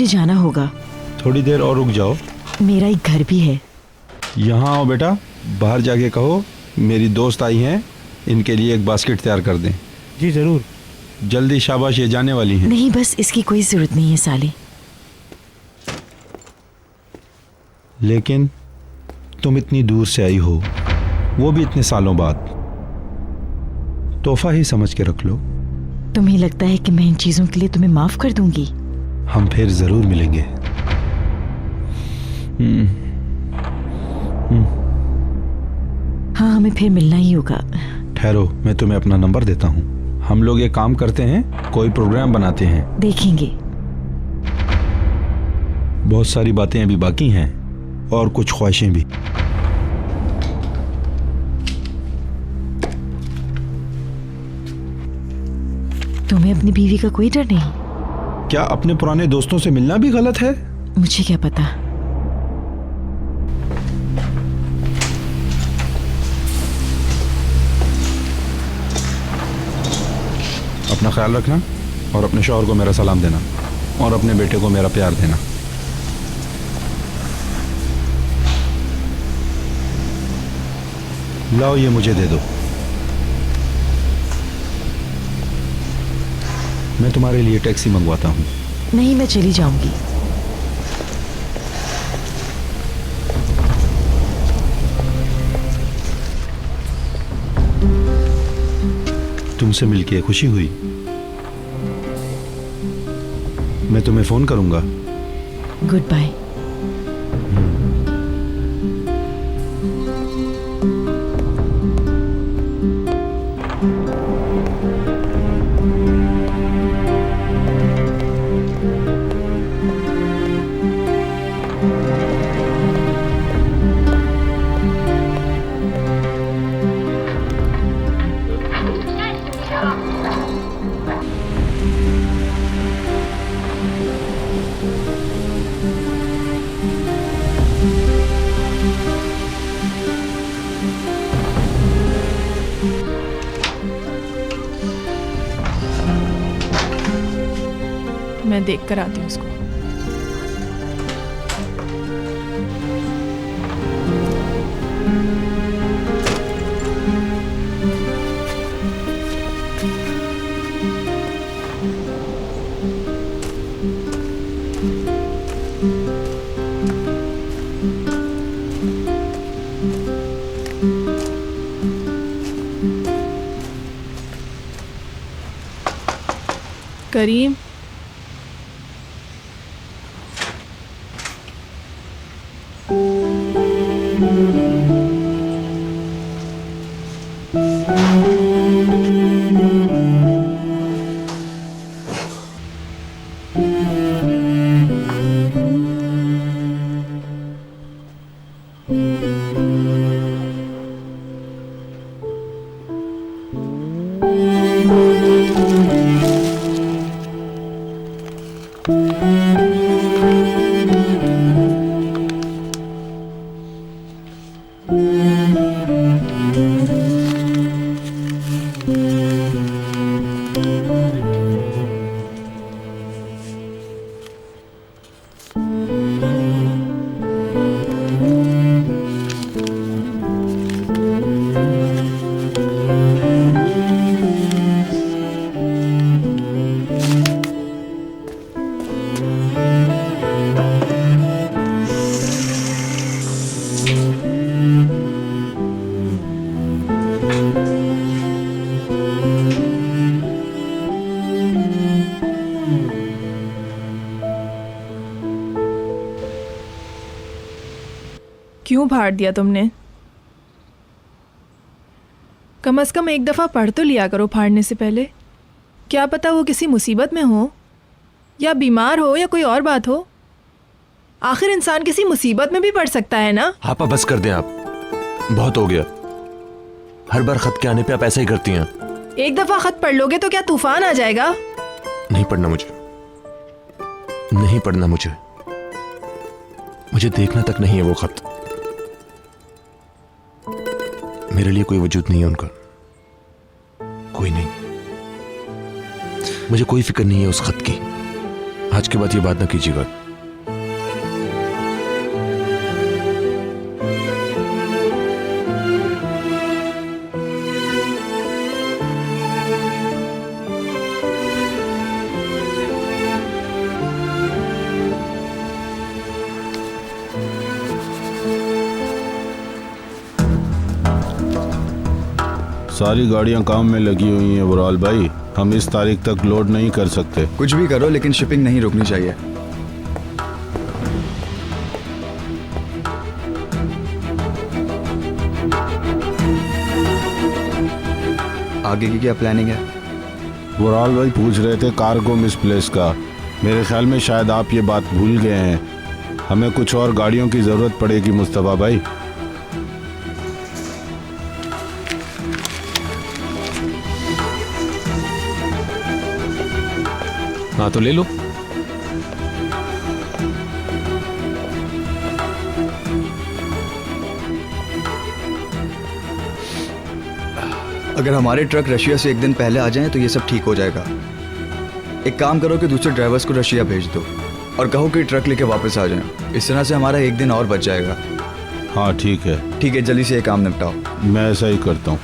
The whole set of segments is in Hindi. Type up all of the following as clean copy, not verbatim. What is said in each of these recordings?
मुझे जाना होगा। थोड़ी देर और रुक जाओ। मेरा एक घर भी है। यहाँ आओ बेटा, बाहर जाके कहो मेरी दोस्त आई हैं, इनके लिए एक बास्केट तैयार कर दें। जी ज़रूर। जल्दी, शाबाश, ये जाने वाली हैं। नहीं, बस इसकी कोई ज़रूरत नहीं है साले। लेकिन तुम इतनी दूर से आई हो, वो भी इतने सालों बाद, तोहफा ही समझ के रख लो। तुम्हें लगता है कि मैं इन चीज़ों के लिए तुम्हें माफ़ कर दूंगी? हम फिर ज़रूर मिलेंगे। हाँ, हमें फिर मिलना ही होगा। ठहरो, मैं तुम्हें अपना नंबर देता हूँ। हम लोग एक काम करते हैं, कोई प्रोग्राम बनाते हैं। देखेंगे। बहुत सारी बातें अभी बाकी हैं और कुछ ख्वाहिशें भी। तुम्हें अपनी बीवी का कोई डर नहीं? क्या अपने पुराने दोस्तों से मिलना भी गलत है? मुझे क्या पता। अपना ख्याल रखना और अपने शौहर को मेरा सलाम देना और अपने बेटे को मेरा प्यार देना। लाओ, ये मुझे दे दो। मैं तुम्हारे लिए टैक्सी मंगवाता हूँ। नहीं, मैं चली जाऊंगी। तुमसे मिलके खुशी हुई। मैं तुम्हें फोन करूंगा। Good bye. मैं देख कर आती हूँ उसको। करीम, क्यों फाड़ दिया तुमने? कम से कम एक दफ़ा पढ़ तो लिया करो फाड़ने से पहले। क्या पता वो किसी मुसीबत में हो या बीमार हो या कोई और बात हो। आखिर इंसान किसी मुसीबत में भी पड़ सकता है ना। आपा बस कर दें आप, बहुत हो गया। हर बार खत के आने पे आप ऐसा ही करती हैं। एक दफ़ा खत पढ़ लोगे तो क्या तूफान आ जाएगा? नहीं पढ़ना मुझे, नहीं पढ़ना मुझे देखना तक नहीं है वो खत। मेरे लिए कोई वजूद नहीं है उनका, कोई नहीं। मुझे कोई फिक्र नहीं है उस खत की। आज के बाद ये बात ना कीजिएगा। सारी गाड़ियां काम में लगी हुई हैं बुराल भाई, हम इस तारीख तक लोड नहीं कर सकते। कुछ भी करो लेकिन शिपिंग नहीं रुकनी चाहिए। आगे की क्या प्लानिंग है? बुराल भाई पूछ रहे थे कार्गो मिसप्लेस का। मेरे ख्याल में शायद आप ये बात भूल गए हैं। हमें कुछ और गाड़ियों की जरूरत पड़ेगी मुस्तफा भाई। हाँ तो ले लो। अगर हमारे ट्रक रशिया से एक दिन पहले आ जाएं तो ये सब ठीक हो जाएगा। एक काम करो कि दूसरे ड्राइवर्स को रशिया भेज दो और कहो कि ट्रक लेके वापस आ जाएं। इस तरह से हमारा एक दिन और बच जाएगा। हाँ ठीक है। ठीक है, जल्दी से ये काम निपटाओ। मैं ऐसा ही करता हूँ।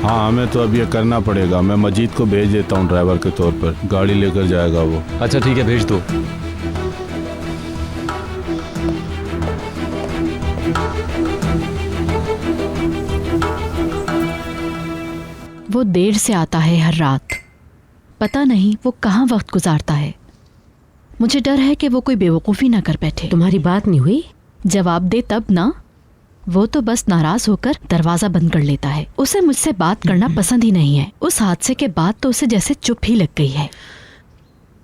हाँ हमें तो अब ये करना पड़ेगा। मैं मजीद को भेज देता हूँ ड्राइवर के तौर पर, गाड़ी लेकर जाएगा वो। अच्छा ठीक है, भेज दो। वो देर से आता है हर रात, पता नहीं वो कहाँ वक्त गुजारता है। मुझे डर है कि वो कोई बेवकूफ़ी ना कर बैठे। तुम्हारी बात नहीं हुई? जवाब दे तब ना। वो तो बस नाराज होकर दरवाजा बंद कर लेता है। उसे मुझसे बात करना पसंद ही नहीं है। उस हादसे के बाद तो उसे जैसे चुप ही लग गई है।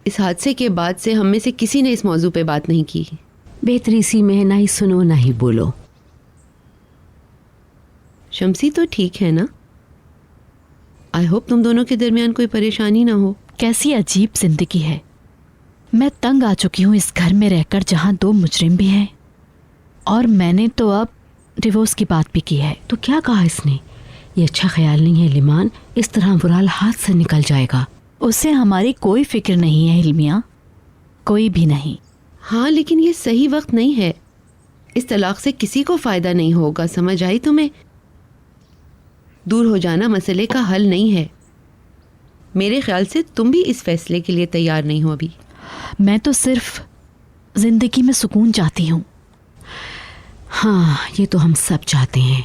इस हादसे के बाद से हम में से किसी ने इस मौजू पे बात नहीं की। बेहतरी सी में ना ही सुनो ना ही बोलो। शम्सी तो ठीक है ना? आई होप तुम दोनों के दरमियान कोई परेशानी ना हो। कैसी अजीब जिंदगी है। मैं तंग आ चुकी हूँ इस घर में रहकर जहाँ 2 मुजरिम भी हैं, और मैंने तो अब डिवोर्स की बात भी की है। तो क्या कहा इसने? ये अच्छा ख्याल नहीं है लिमान। इस तरह बुराल हाथ से निकल जाएगा। उसे हमारी कोई फिक्र नहीं है हिल्मिया, कोई भी नहीं। हाँ लेकिन ये सही वक्त नहीं है। इस तलाक से किसी को फायदा नहीं होगा, समझ आई तुम्हें? दूर हो जाना मसले का हल नहीं है। मेरे ख्याल से तुम भी इस फैसले के लिए तैयार नहीं हो अभी। मैं तो सिर्फ जिंदगी में सुकून चाहती हूँ। हाँ ये तो हम सब चाहते हैं।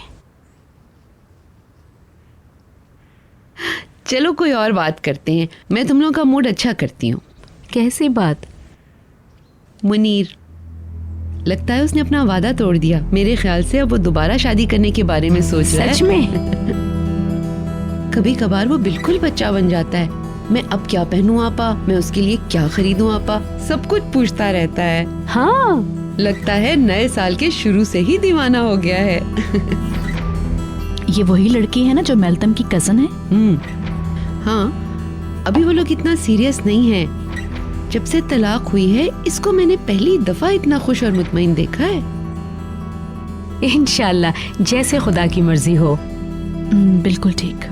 चलो कोई और बात करते हैं। मैं तुम लोगों का मूड अच्छा करती हूँ। कैसी बात? मुनीर, लगता है उसने अपना वादा तोड़ दिया। मेरे ख्याल से अब वो दोबारा शादी करने के बारे में सोच रहा है। सच में? कभी कभार वो बिल्कुल बच्चा बन जाता है। मैं अब क्या पहनूं आपा, मैं उसके लिए क्या खरीदूं आपा, सब कुछ पूछता रहता है। हाँ लगता है नए साल के शुरू से ही दीवाना हो गया है। ये वही लड़की है ना जो मेल्तम की कजन है? हाँ अभी वो लोग इतना सीरियस नहीं है। जब से तलाक हुई है इसको मैंने पहली दफा इतना खुश और मुतमईन देखा है। इंशाल्लाह जैसे खुदा की मर्जी हो। बिल्कुल ठीक।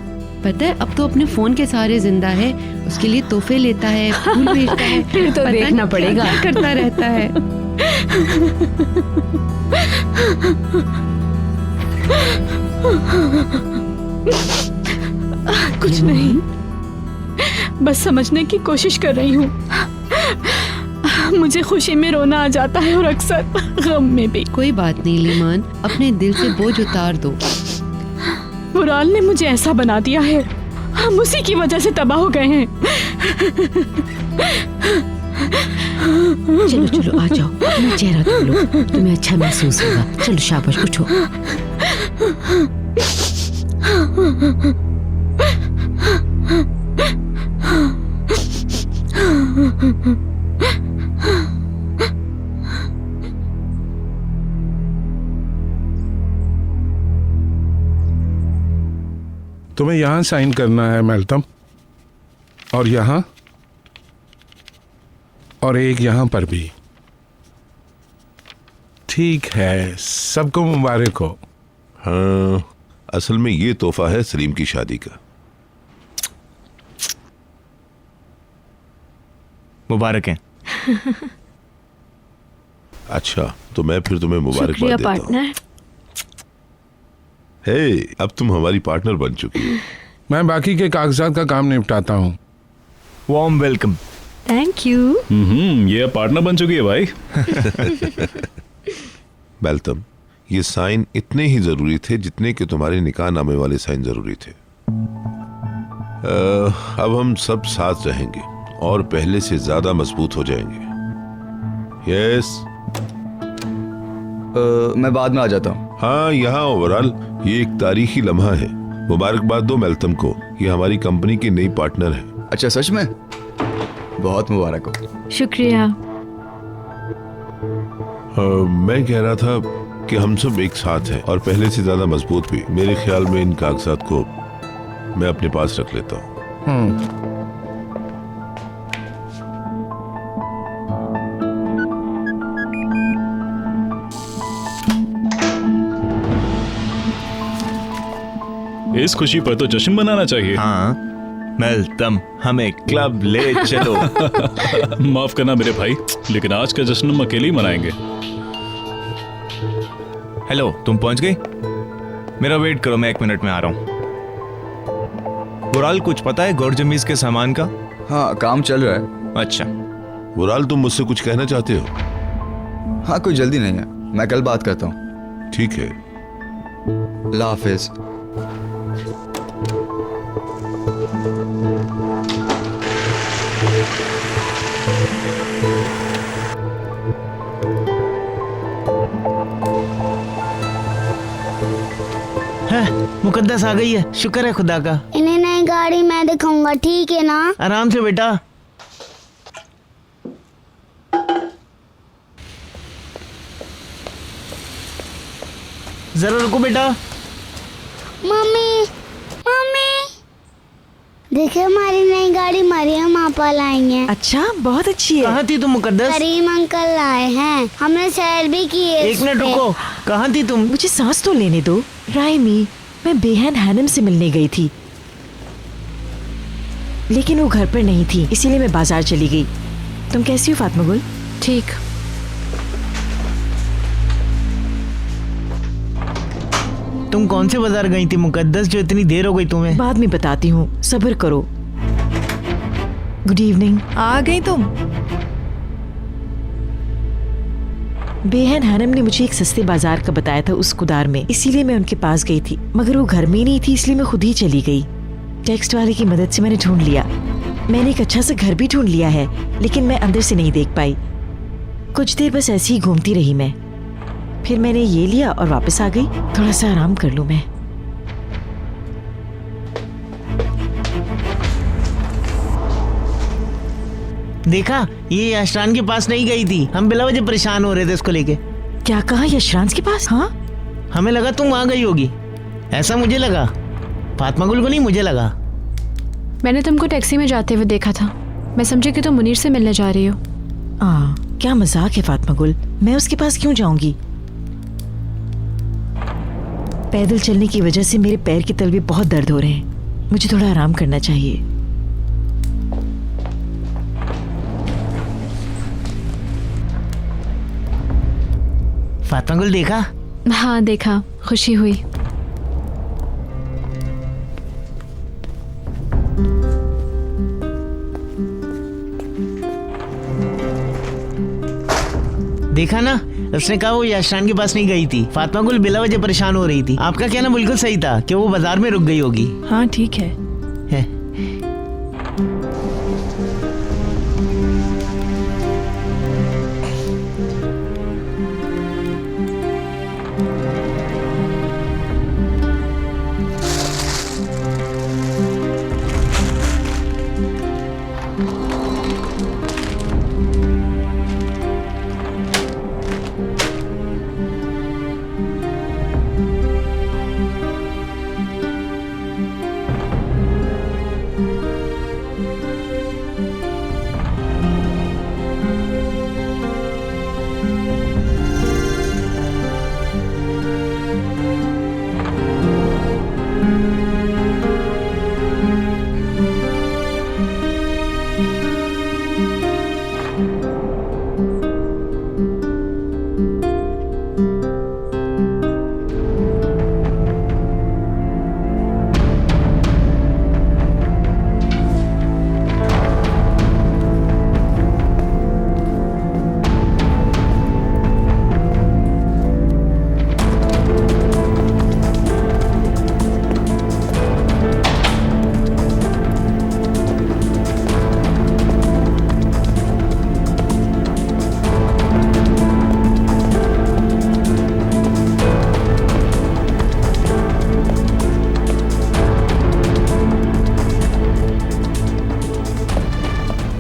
पता है अब तो अपने फोन के सहारे जिंदा है। उसके लिए तोहफे लेता है, फूल भेजता है। फिर तो देखना पड़ेगा। क्या करता रहता है। कुछ नहीं, बस समझने की कोशिश कर रही हूँ। मुझे खुशी में रोना आ जाता है और अक्सर गम में भी। कोई बात नहीं लीमान, अपने दिल से बोझ उतार दो। बुराल ने मुझे ऐसा बना दिया है, हम उसी की वजह से तबाह हो गए हैं। चलो चलो आ जाओ, अपना चेहरा धो लो, तुम्हें अच्छा महसूस होगा। चलो शाबाश, उठो। तुम्हें यहाँ साइन करना है मेल्तम, और यहाँ, और एक यहाँ पर भी। ठीक है, सबको मुबारक हो। हाँ, असल में ये तोहफा है सलीम की शादी का। मुबारक है। अच्छा, तो मैं फिर तुम्हें मुबारकबाद शुक्रिया देता हूँ। पार्टनर। हे, अब तुम हमारी पार्टनर बन चुकी हो। मैं बाकी के कागजात का काम निपटाता हूँ। Warm welcome. Thank you. ये पार्टनर बन चुकी है भाई। बेलतम, ये साइन इतने ही जरूरी थे जितने कि तुम्हारे निकाह नामे वाले साइन जरूरी थे। अब हम सब साथ रहेंगे और पहले से ज्यादा मजबूत हो जाएंगे। यस। मैं बाद में आ जाता हूँ। हाँ, यहाँ ओवरऑल ये एक तारीखी लम्हा है। मुबारकबाद दो मेलतम को, ये हमारी कंपनी की नई पार्टनर है। अच्छा, सच में? बहुत मुबारक हो। शुक्रिया। मैं कह रहा था कि हम सब एक साथ हैं और पहले से ज्यादा मजबूत भी। मेरे ख्याल में इन कागजात को मैं अपने पास रख लेता हूँ। इस खुशी पर तो जश्न मनाना चाहिए। हाँ, मेलतम, हमें क्लब ले चलो। माफ करना मेरे भाई, लेकिन आज का जश्न हम अकेले ही मनाएंगे। हेलो, तुम पहुंच गई? मेरा वेट करो, मैं 1 मिनट में आ रहा हूँ। बुराल, कुछ पता है गौरजमीज के सामान का? हाँ, काम चल रहा है। अच्छा। बुराल, तुम मुझसे कुछ कहना चाहते हो? हाँ, कोई जल्दी नहीं है, मैं कल बात करता हूँ। ठीक है। अल्लाह हाफिज। मुकद्दस आ गई है, शुक्र है खुदा का। इन्हें नई गाड़ी मैं दिखाऊंगा, ठीक है ना? आराम से बेटा। जरा रुको बेटा। मम्मी, मम्मी, देखिए हमारी नई गाड़ी मरियम आपा लाई है। अच्छा, बहुत अच्छी है। कहाँ थी तुम मुकद्दस? करीम अंकल लाए हैं, हमने सैर भी की है। 1 मिनट रुको, कहाँ थी तुम? मुझे सांस तो लेने दो। राइमी, मैं बेहन हैनम से मिलने गई थी, लेकिन वो घर पर नहीं थी, इसीलिए मैं बाजार चली गई। तुम कैसी हो फातिमा गुल? ठीक। तुम कौन से बाजार गई थी मुकद्दस, जो इतनी देर हो गई तुम्हें? बाद में बताती हूँ, सब्र करो। Good evening. आ गई तुम? बेहन हैनम ने मुझे एक सस्ते बाजार का बताया था उस कुदार में, इसीलिए मैं उनके पास गई थी, मगर वो घर में ही नहीं थी, इसलिए मैं खुद ही चली गई। टेक्स्ट वाले की मदद से मैंने ढूंढ लिया। मैंने एक अच्छा सा घर भी ढूंढ लिया है, लेकिन मैं अंदर से नहीं देख पाई। कुछ देर बस ऐसे ही घूमती रही मैं, फिर मैंने ये लिया और वापस आ गई। थोड़ा सा आराम कर लूं मैं। देखा, ये यशरान के पास नहीं गई थी, हम बिला वजह परेशान हो रहे थे उसको लेके। क्या कहा? यशरान के पास? हाँ, हमें लगा तुम वहां गई होगी, ऐसा मुझे लगा। फातिमा गुल को नहीं, मुझे लगा। मैंने तुमको टैक्सी में जाते हुए देखा था, मैं समझी कि तुम मुनीर से मिलने जा रही हो। क्या मजाक है फातिमा गुल, मैं उसके पास क्यों जाऊंगी? पैदल चलने की वजह से मेरे पैर के तलवे बहुत दर्द हो रहे हैं, मुझे थोड़ा आराम करना चाहिए। फातिमा गुल देखा? हाँ देखा, खुशी हुई। देखा ना, उसने कहा वो यशरान के पास नहीं गई थी। फातिमा गुल बिला वजह परेशान हो रही थी। आपका कहना बिल्कुल सही था कि वो बाजार में रुक गई होगी। हाँ ठीक है।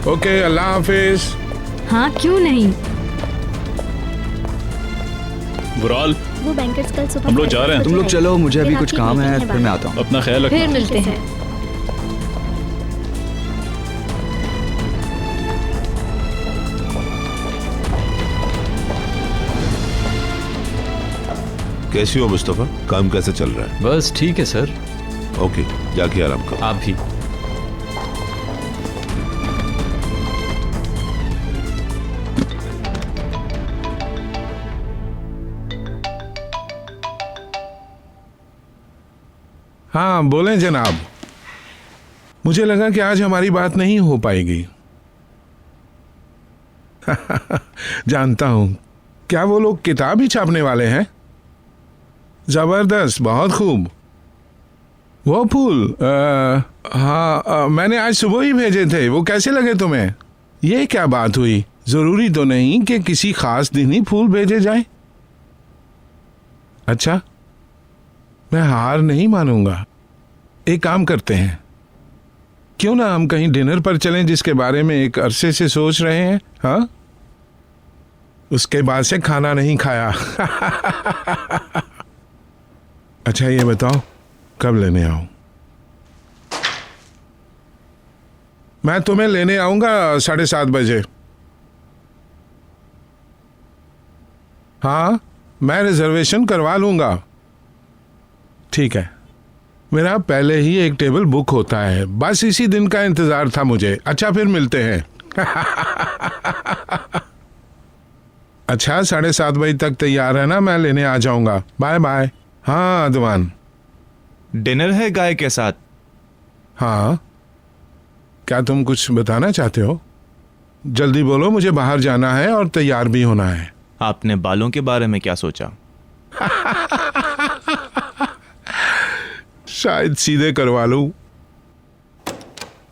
ओके, अल्लाह हाफिज। हाँ क्यों नहीं। बुराल, वो बैंकर्स कल सुबह हम लोग जा रहे हैं। तुम लोग चलो, मुझे अभी कुछ काम है, फिर मैं आता हूँ। अपना ख्याल रखना। फिर मिलते हैं। कैसी हो मुस्तफा? काम कैसे चल रहा है? बस ठीक है सर। ओके, जाके आराम करो। आप भी। हाँ बोलें जनाब। मुझे लगा कि आज हमारी बात नहीं हो पाएगी। जानता हूं। क्या वो लोग किताब ही छापने वाले हैं? जबरदस्त, बहुत खूब। वो फूल हाँ मैंने आज सुबह ही भेजे थे, वो कैसे लगे तुम्हें? ये क्या बात हुई? जरूरी तो नहीं कि किसी खास दिन ही फूल भेजे जाए। अच्छा, मैं हार नहीं मानूंगा। एक काम करते हैं, क्यों ना हम कहीं डिनर पर चलें जिसके बारे में एक अरसे से सोच रहे हैं। हाँ, उसके बाद से खाना नहीं खाया। अच्छा ये बताओ कब लेने आऊं? मैं तुम्हें लेने आऊंगा 7:30 बजे। हाँ, मैं रिजर्वेशन करवा लूंगा। ठीक है, मेरा पहले ही एक टेबल बुक होता है, बस इसी दिन का इंतजार था मुझे। अच्छा फिर मिलते हैं। अच्छा 7:30 बजे तक तैयार है ना? मैं लेने आ जाऊंगा। Bye bye. हाँ अदवान। डिनर है गाय के साथ? हाँ, क्या तुम कुछ बताना चाहते हो? जल्दी बोलो, मुझे बाहर जाना है और तैयार भी होना है। आपने बालों के बारे में क्या सोचा? शायद सीधे करवा लूं।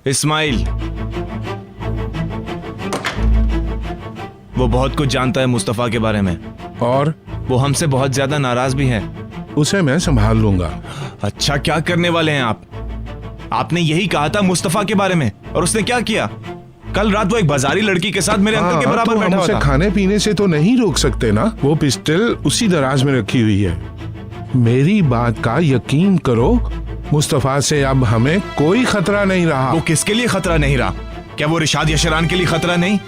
इस्माइल, वो बहुत कुछ जानता है मुस्तफा के बारे में, और वो हमसे बहुत ज्यादा नाराज भी है। उसे मैं संभाल लूंगा। अच्छा, क्या करने वाले हैं आप? आपने यही कहा था मुस्तफा के बारे में, और उसने क्या किया? कल रात वो एक बाजारी लड़की के साथ मेरे अंकल के बराबर तो बैठा हुआ था। खाने पीने से तो नहीं रोक सकते ना? वो पिस्टल उसी दराज में रखी हुई है। मेरी बात का यकीन करो, मुस्तफा से अब हमें कोई खतरा नहीं रहा। वो किसके लिए खतरा नहीं रहा? क्या वो रिशाद यशरान के लिए खतरा नहीं?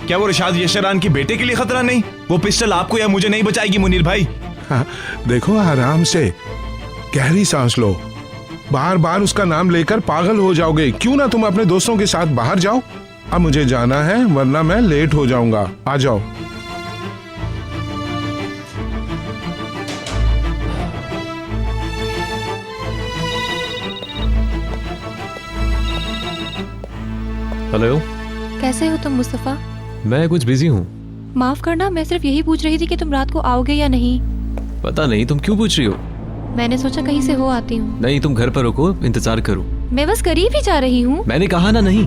क्या वो रिशाद यशरान के बेटे के लिए खतरा नहीं? वो पिस्टल आपको या मुझे नहीं बचाएगी मुनीर भाई। हाँ, देखो आराम से, गहरी सांस लो। बार बार उसका नाम लेकर पागल हो जाओगे। क्यों ना तुम अपने दोस्तों के साथ बाहर जाओ। अब मुझे जाना है, वरना मैं लेट हो जाऊंगा। आ जाओ। हेलो, कैसे हो तुम मुस्तफा? मैं कुछ बिजी हूँ। माफ करना, मैं सिर्फ यही पूछ रही थी कि तुम रात को आओगे या नहीं। पता नहीं, तुम क्यों पूछ रही हो? मैंने सोचा कहीं से हो आती हूँ। नहीं, तुम घर पर रुको, इंतजार करो। मैं बस करीब ही जा रही हूँ। मैंने कहा ना नहीं।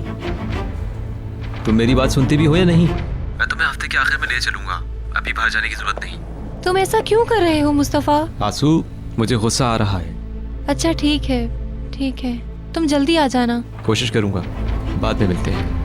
तुम मेरी बात सुनती भी हो या नहीं? मैं तुम्हें हफ्ते के आखिर में ले चलूंगा, अभी बाहर जाने की जरूरत नहीं। तुम ऐसा क्यों कर रहे हो मुस्तफा? आंसू, मुझे गुस्सा आ रहा है। अच्छा ठीक है, ठीक है, तुम जल्दी आ जाना। कोशिश करूंगा, बाद में मिलते हैं।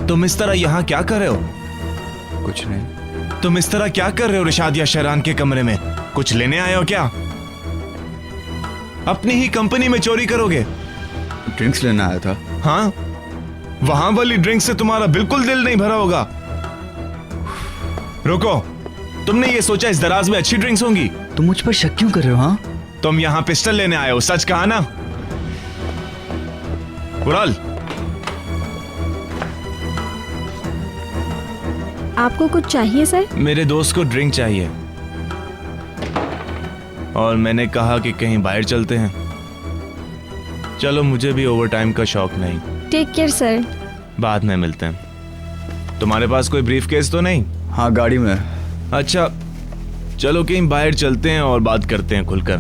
तुम इस तरह यहाँ क्या कर रहे हो? कुछ नहीं। तुम इस तरह क्या कर रहे हो रिशाद यशरान के कमरे में? कुछ लेने आए हो क्या? अपनी ही कंपनी में चोरी करोगे? ड्रिंक्स लेना आया था। हाँ, वहां वाली ड्रिंक से तुम्हारा बिल्कुल दिल नहीं भरा होगा। रुको, तुमने ये सोचा इस दराज में अच्छी ड्रिंक्स होंगी? तुम मुझ पर शक क्यों कर रहे हो? हाँ, तुम यहाँ पिस्टल लेने आए हो, सच कहा ना? बुराल, आपको कुछ चाहिए सर? मेरे दोस्त को ड्रिंक चाहिए और मैंने कहा कि कहीं बाहर चलते हैं। चलो, मुझे भी ओवरटाइम का शौक नहीं। Take care sir. बाद में मिलते हैं। तुम्हारे पास कोई ब्रीफकेस तो नहीं? हाँ, गाड़ी में। अच्छा, चलो कहीं बाहर चलते हैं और बात करते हैं खुलकर।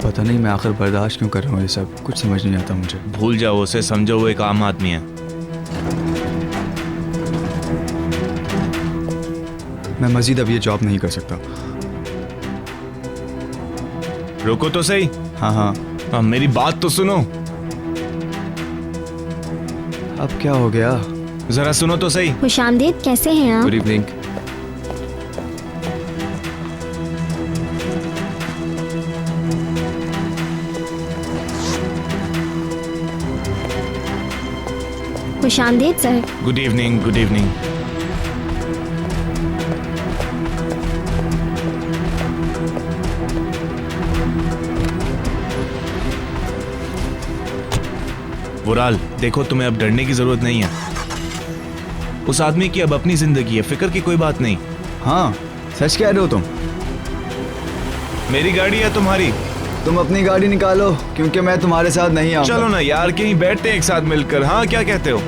पता नहीं मैं आखिर बर्दाश्त क्यों कर रहा हूँ ये सब, कुछ समझ नहीं आता मुझे। भूल जाओ उसे, समझो वो एक आम आदमी है। मैं मजीद अब ये जॉब नहीं कर सकता। रुको तो सही। हाँ हाँ, अब मेरी बात तो सुनो। अब क्या हो गया? जरा सुनो तो सही। खुशामदीद, कैसे हैं आप? Good evening. खुशामदीद sir. Good evening, good evening. बुराल, देखो तुम्हें अब डरने की जरूरत नहीं है। उस आदमी की अब अपनी जिंदगी है, फिक्र की कोई बात नहीं। हाँ, सच कह रहे हो तुम? मेरी गाड़ी है तुम्हारी। तुम अपनी गाड़ी निकालो, क्योंकि मैं तुम्हारे साथ नहीं आऊंगा। चलो ना यार, कहीं बैठते हैं एक साथ मिलकर। हाँ, क्या कहते हो?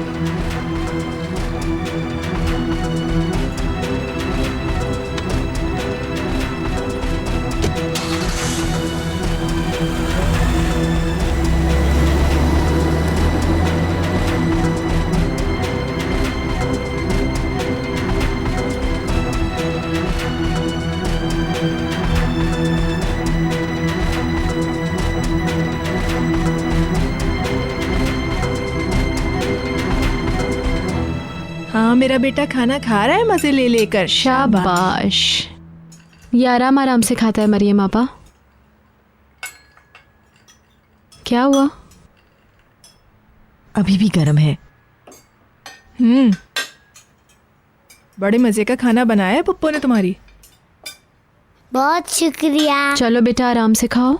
हाँ, मेरा बेटा खाना खा रहा है मजे ले लेकर। शाबाश। ये आराम आराम से खाता है मरियम आपा। क्या हुआ? अभी भी गर्म है। बड़े मजे का खाना बनाया है पप्पू ने तुम्हारी। बहुत शुक्रिया। चलो बेटा, आराम से खाओ।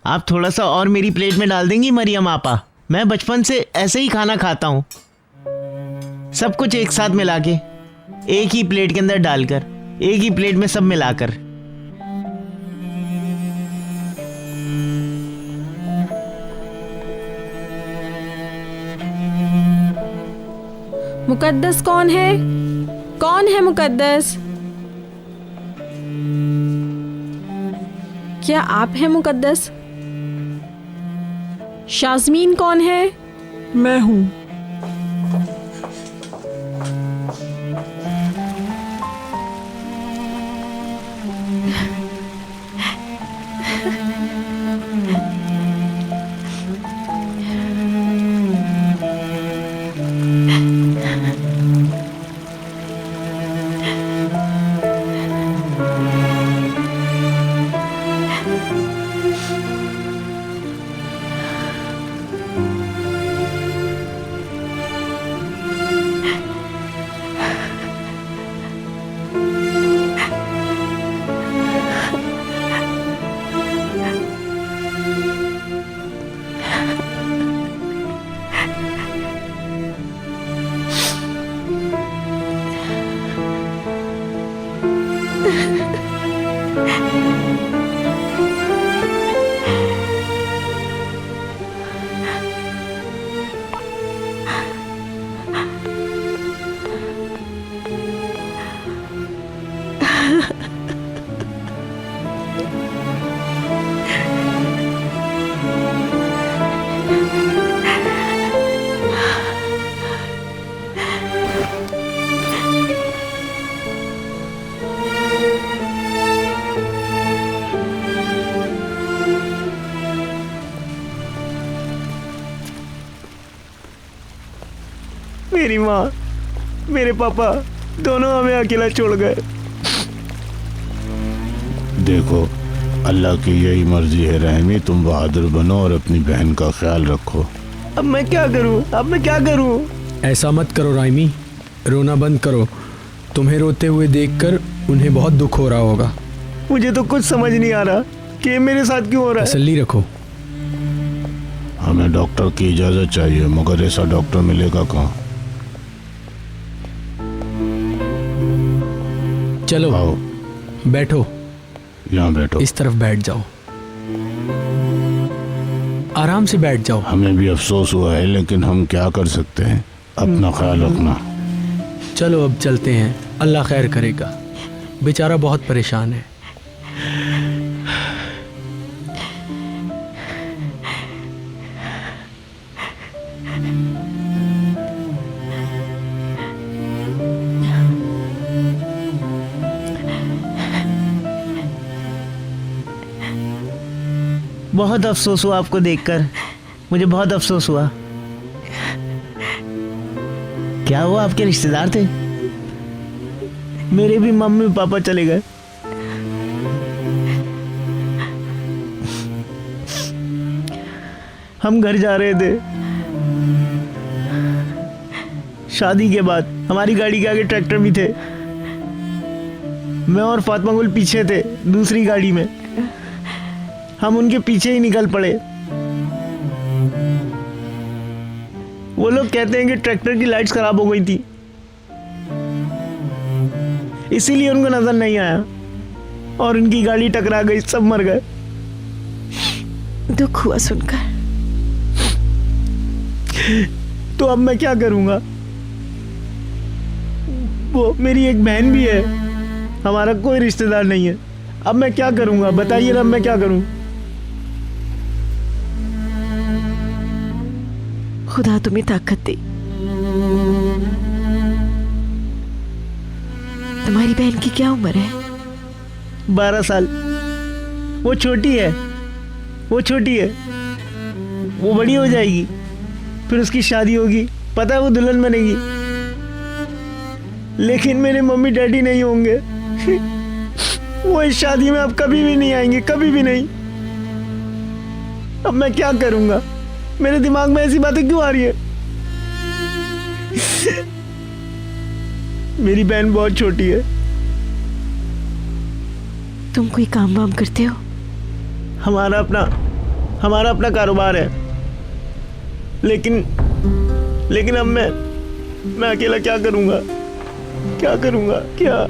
आप थोड़ा सा और मेरी प्लेट में डाल देंगी मरियम आपा? मैं बचपन से ऐसे ही खाना खाता हूँ, सब कुछ एक साथ मिला के, एक ही प्लेट के अंदर डालकर, एक ही प्लेट में सब मिलाकर। मुकद्दस कौन है? कौन है मुकद्दस? क्या आप हैं मुकद्दस? शाज़मीन कौन है? मैं हूँ। मेरी माँ, मेरे पापा दोनों हमें अकेला छोड़ गए। देखो, अल्लाह की यही मर्जी है रहमी, तुम बहादुर बनो और अपनी बहन का ख्याल रखो। अब मैं क्या करूं? अब मैं क्या करूं? ऐसा मत करो राइमी, रोना बंद करो। तुम्हें रोते हुए देखकर उन्हें बहुत दुख हो रहा होगा। मुझे तो कुछ समझ नहीं आ रहा कि ये मेरे साथ क्यों हो रहा है। तसल्ली रखो। हमें डॉक्टर की इजाजत चाहिए, मगर ऐसा डॉक्टर मिलेगा कहाँ? चलो आओ, बैठो। यहाँ बैठो। इस तरफ बैठ जाओ, आराम से बैठ जाओ। हमें भी अफसोस हुआ है, लेकिन हम क्या कर सकते हैं। अपना ख्याल रखना। चलो अब चलते हैं, अल्लाह खैर करेगा। बेचारा बहुत परेशान है। बहुत अफसोस हुआ आपको देखकर, मुझे बहुत अफसोस हुआ। क्या हुआ? आपके रिश्तेदार थे? मेरे भी मम्मी पापा चले गए। हम घर जा रहे थे, शादी के बाद हमारी गाड़ी के आगे ट्रैक्टर भी थे। मैं और फातिमा गुल पीछे थे दूसरी गाड़ी में। हम उनके पीछे ही निकल पड़े। वो लोग कहते हैं कि ट्रैक्टर की लाइट्स खराब हो गई थी, इसीलिए उनको नजर नहीं आया और उनकी गाड़ी टकरा गई, सब मर गए। दुख हुआ सुनकर। तो अब मैं क्या करूंगा? वो मेरी एक बहन भी है, हमारा कोई रिश्तेदार नहीं है। अब मैं क्या करूंगा? बताइए ना, अब मैं क्या करूं? खुदा तुम्हें ताकत दे। तुम्हारी बहन की क्या उम्र है? 12 साल। वो छोटी है, वो छोटी है। वो बड़ी हो जाएगी, फिर उसकी शादी होगी, पता है वो दुल्हन बनेगी। लेकिन मेरे मम्मी डैडी नहीं होंगे। वो इस शादी में अब कभी भी नहीं आएंगे, कभी भी नहीं। अब मैं क्या करूंगा? मेरे दिमाग में ऐसी बातें क्यों आ रही है? मेरी बहन बहुत छोटी है। तुम कोई काम वाम करते हो? हमारा अपना कारोबार है, लेकिन अब मैं अकेला क्या करूंगा? क्या करूंगा? क्या?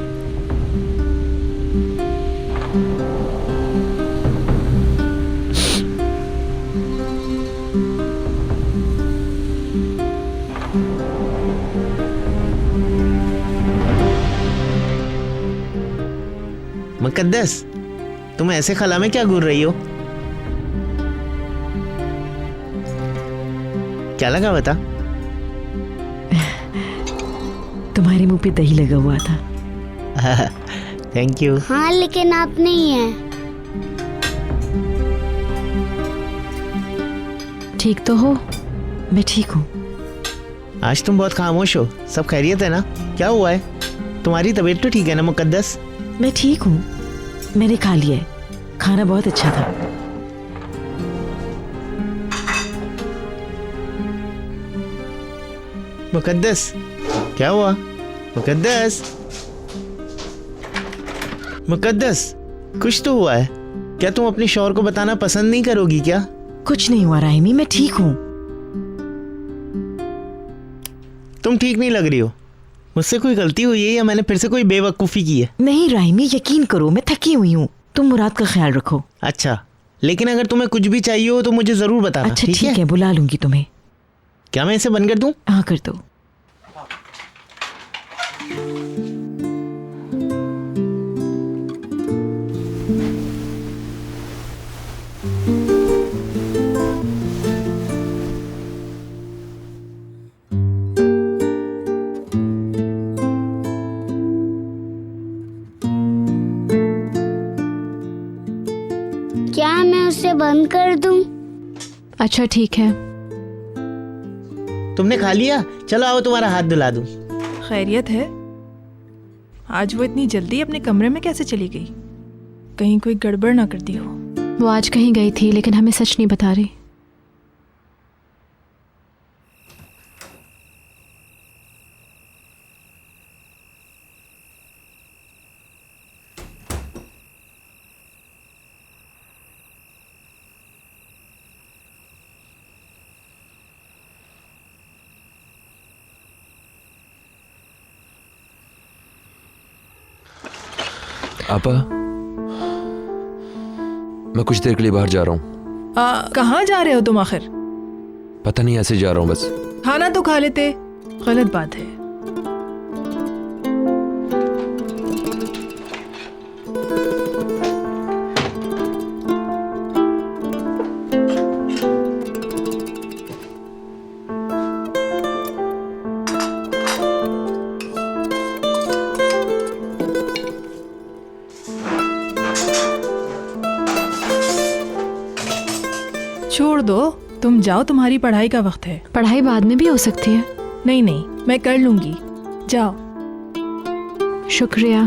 मुकद्दस, तुम ऐसे खला में क्या घूर रही हो? क्या लगा बता? तुम्हारे मुंह पे दही लगा हुआ था। Thank you. हाँ, लेकिन आप नहीं है। ठीक तो हो? मैं ठीक हूँ। आज तुम बहुत खामोश हो। सब खैरियत है ना? क्या हुआ है? तुम्हारी तबीयत तो ठीक है ना मुकद्दस? मैं ठीक हूँ, मैंने खा लिया है। खाना बहुत अच्छा था। मुकद्दस, क्या हुआ? मुकद्दस, मुकद्दस, कुछ तो हुआ है। क्या तुम अपने शौहर को बताना पसंद नहीं करोगी क्या? कुछ नहीं हुआ राहिमी, मैं ठीक हूँ। तुम ठीक नहीं लग रही हो। मुझसे कोई गलती हुई है या मैंने फिर से कोई बेवकूफ़ी की है? नहीं राहिमी, यकीन करो मैं थकी हुई हूँ। तुम मुराद का ख्याल रखो। अच्छा, लेकिन अगर तुम्हें कुछ भी चाहिए हो तो मुझे ज़रूर बताना। अच्छा ठीक है, बुला लूंगी तुम्हें। क्या मैं इसे बंद कर दूं? हाँ कर दो। क्या मैं उसे बंद कर दूं? अच्छा ठीक है। तुमने खा लिया? चलो आओ तुम्हारा हाथ धुला दूं। खैरियत है? आज वो इतनी जल्दी अपने कमरे में कैसे चली गई? कहीं कोई गड़बड़ ना कर दी हो। वो आज कहीं गई थी लेकिन हमें सच नहीं बता रही। आपा, मैं कुछ देर के लिए बाहर जा रहा हूँ। कहाँ जा रहे हो तुम आखिर? पता नहीं, ऐसे जा रहा हूँ बस। खाना तो खा लेते। गलत बात है। छोड़ दो, तुम जाओ, तुम्हारी पढ़ाई का वक्त है। पढ़ाई बाद में भी हो सकती है। नहीं नहीं, मैं कर लूंगी, जाओ। शुक्रिया।